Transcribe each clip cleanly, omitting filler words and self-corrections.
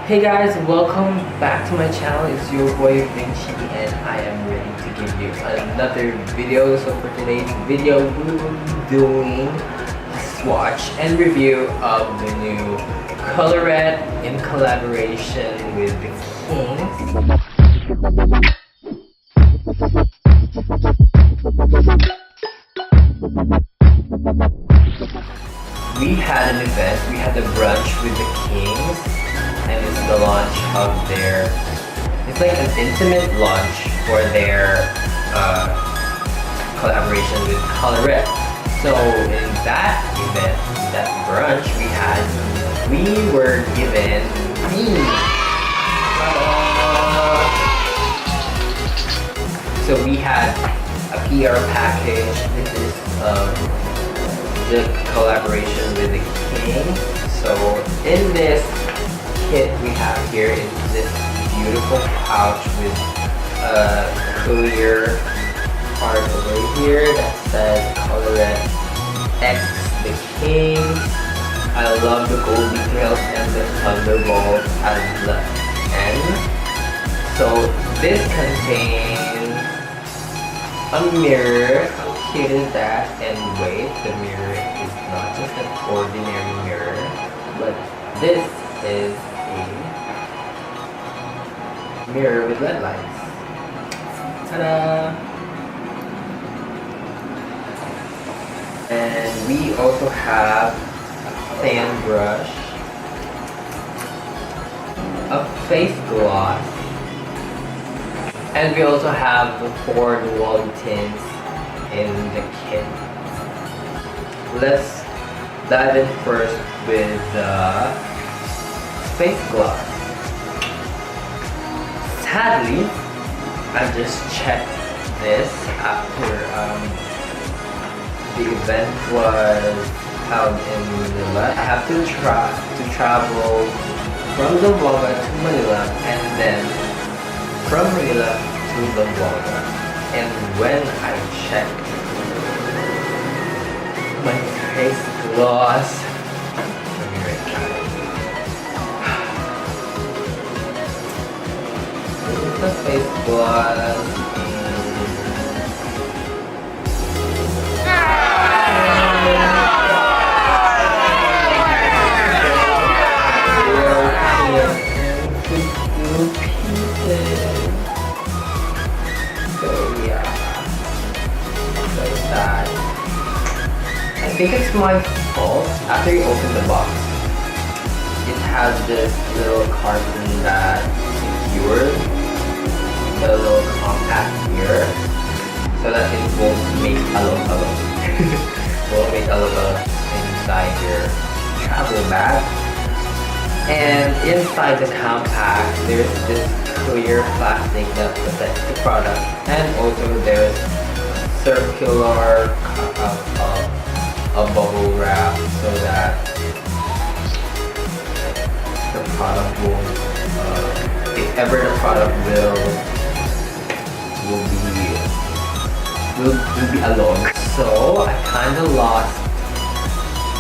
Hey guys, welcome back to my channel. It's your boy Vinci and I am ready to give you another video. So for today's video, we will be doing a swatch and review of the new Colorette in collaboration with the Kings. We had an event, we had a brunch with the Kings, and it's the launch of their, it's like an intimate launch for their collaboration with Colorette. So in that event, that brunch we were given these. So we had a PR package. This is the collaboration with the King. So in this kit we have here is this beautiful pouch with a clear part over here that says Colorette X the King. I love the gold details and the thunderbolt at the end. So this contains a mirror. How cute is that? And wait, the mirror is not just an ordinary mirror, but this is a mirror with LED lights. Ta-da! And we also have a fan brush, a FaceGloss, and we also have the 4 Dualitints in the kit. Let's dive in first with the FaceGloss. Sadly, I just checked this after the event was held in Manila. I have to travel from Zamboanga to Manila and then from Manila to Zamboanga. And when I checked my FaceGloss, let me write that. This is the FaceGloss. I think it's my fault. After you open the box, it has this little carton that secures the little compact here so that it won't make alo-alo. Won't make alo-alo inside your travel bag. And inside the compact, there's this clear plastic that protects the product, and also there's circular a bubble wrap so that the product won't, if ever the product will be alone. So I kind of lost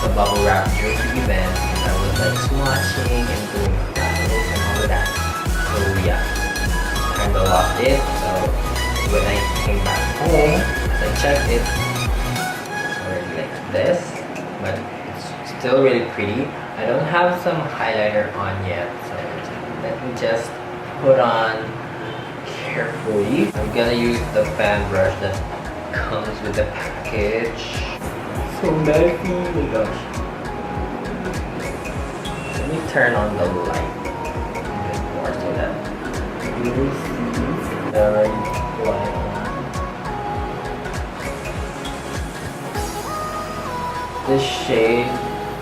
the bubble wrap during the event because I was like swatching and doing photos and all of that. So yeah, kind of lost it. So when I came back home, I checked it. This, but it's still really pretty. I don't have some highlighter on yet, so let me just put on carefully. I'm gonna use the fan brush that comes with the package. So messy, oh my gosh. Let me turn on the light a bit more so that you will see the light on. The shade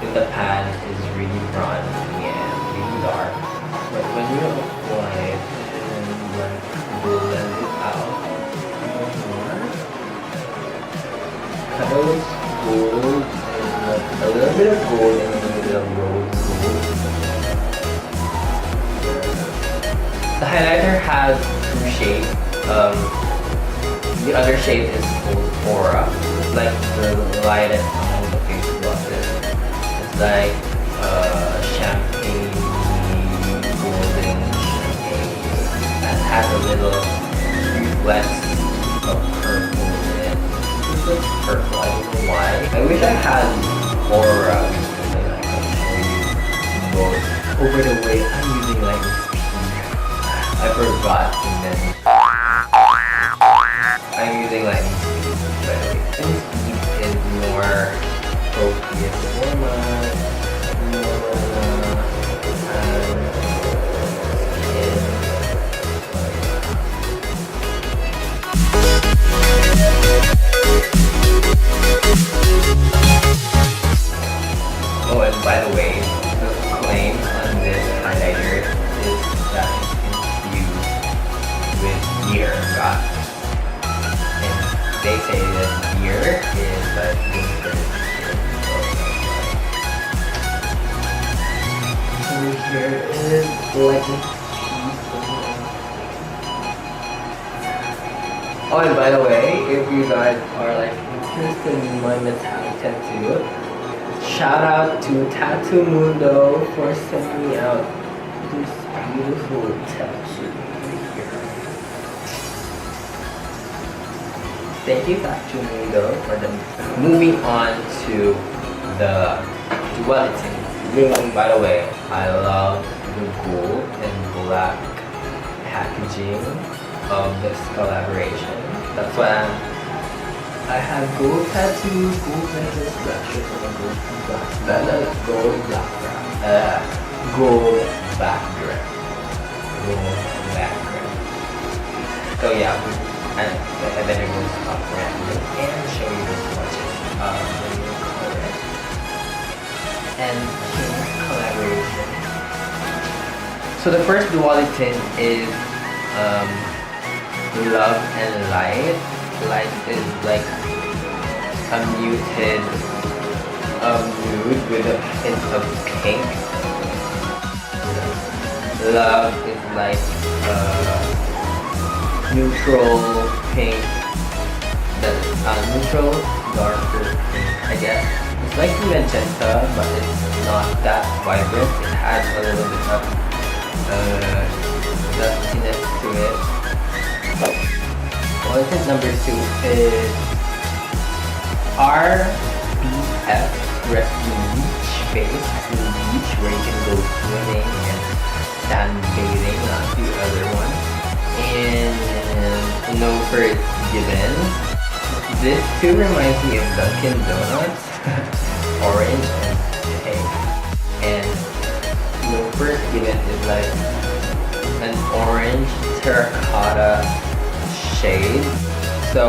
in the pan is really bronzy and really dark, but when you apply it and like blend it out more, kind of looks gold and like a little bit of gold and a little bit of rose gold. The highlighter has 2 shades. The other shade is called Aura. It's like the lightest among the FaceGlosses. It's like champagne little reflects of purple in it. It's like purple, I don't know why. I wish I had aura because then I could show you both. Oh, by the way, I'm using like this pink. I forgot to mention. I'm using like this pink, by the way. And this pink is more appropriate for my Oh, and by the way, the claim on this highlighter is that it's infused with beer got. And they say that beer is like good for the skin. So here is like this piece of Oh, and by the way, if you guys are like interested in my metallic tattoo, shout out to Tattoo Mundo for sending me out this beautiful tattoo here. Thank you, Tattoo Mundo, for them. Moving on to the Dualitint. By the way, I love the gold and black packaging of this collaboration. That's why I have gold tattoos, gold necklace, black shirt, and gold background. Gold background. So yeah, I better go stop rambling and show you the swatches of the new COLOURETTE and King's collaboration. So the first Dualitint is Love and Light. Light is like a muted nude with a hint of pink. Love is like neutral pink, neutral darker pink, I guess. It's like magenta, but it's not that vibrant. It adds a little bit of dustiness to it. Dualitint number 2 is RBF Rescue Beach Face. Beach, where you can go swimming and sunbathing, not the other one. And no first given. This too reminds me of Dunkin' Donuts, orange and pink. And no first given is like an orange terracotta shade. So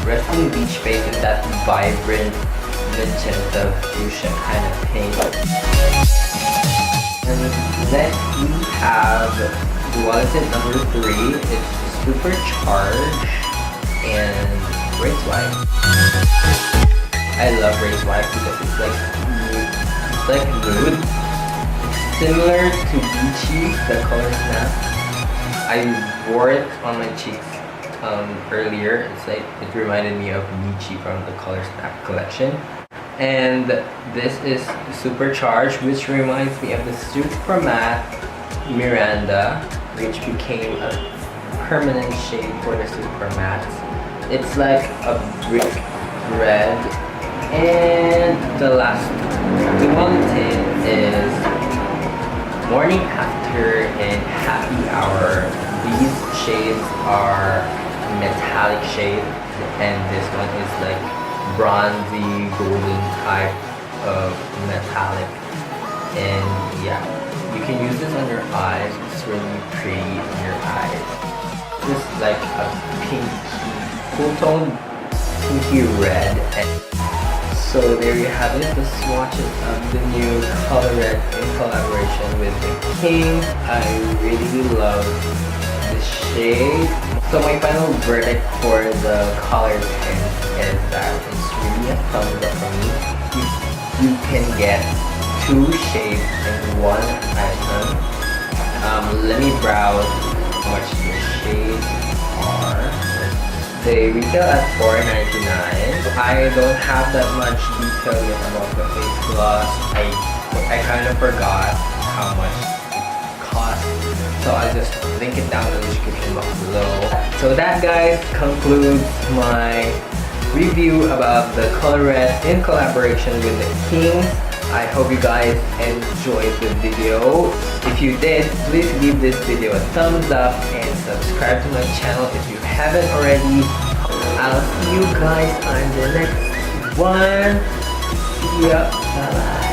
Rescue Beach Face is that vibrant magenta fuchsia kind of pink. And next we have Dualitint number 3. It's Supercharged and Racewife. I love Racewife because it's like nude. It's like nude. Similar to Beachy, the color snap. I wore it on my cheeks earlier. It's like it reminded me of Beachy from the Color Snap collection. And this is Supercharged, which reminds me of the Super Matte Miranda, which became a permanent shade for the Super Mattes. It's like a brick red. And the last Dualitint is Morning After and Happy Hour. These shades are metallic shade, and this one is like bronzy golden type of metallic. And yeah, you can use this on your eyes. It's really pretty on your eyes. This is like a pinky, cool tone pinky red. And so there you have it, the swatches of the new COLOURETTE in collaboration with the King. I really love the shade. So my final verdict for the Dualitint is that it's really a thumbs up for me. You can get 2 shades in one item. Let me browse how much the shades are. They retail at $4.99. I don't have that much detail yet about the FaceGloss. I kind of forgot how much it costs. So so I'll just link it down in the description box below. So that, guys, concludes my review about the Colorette in collaboration with the Kings. I hope you guys enjoyed the video. If you did, please give this video a thumbs up and subscribe to my channel if you haven't already. I'll see you guys on the next one. See ya. Bye bye.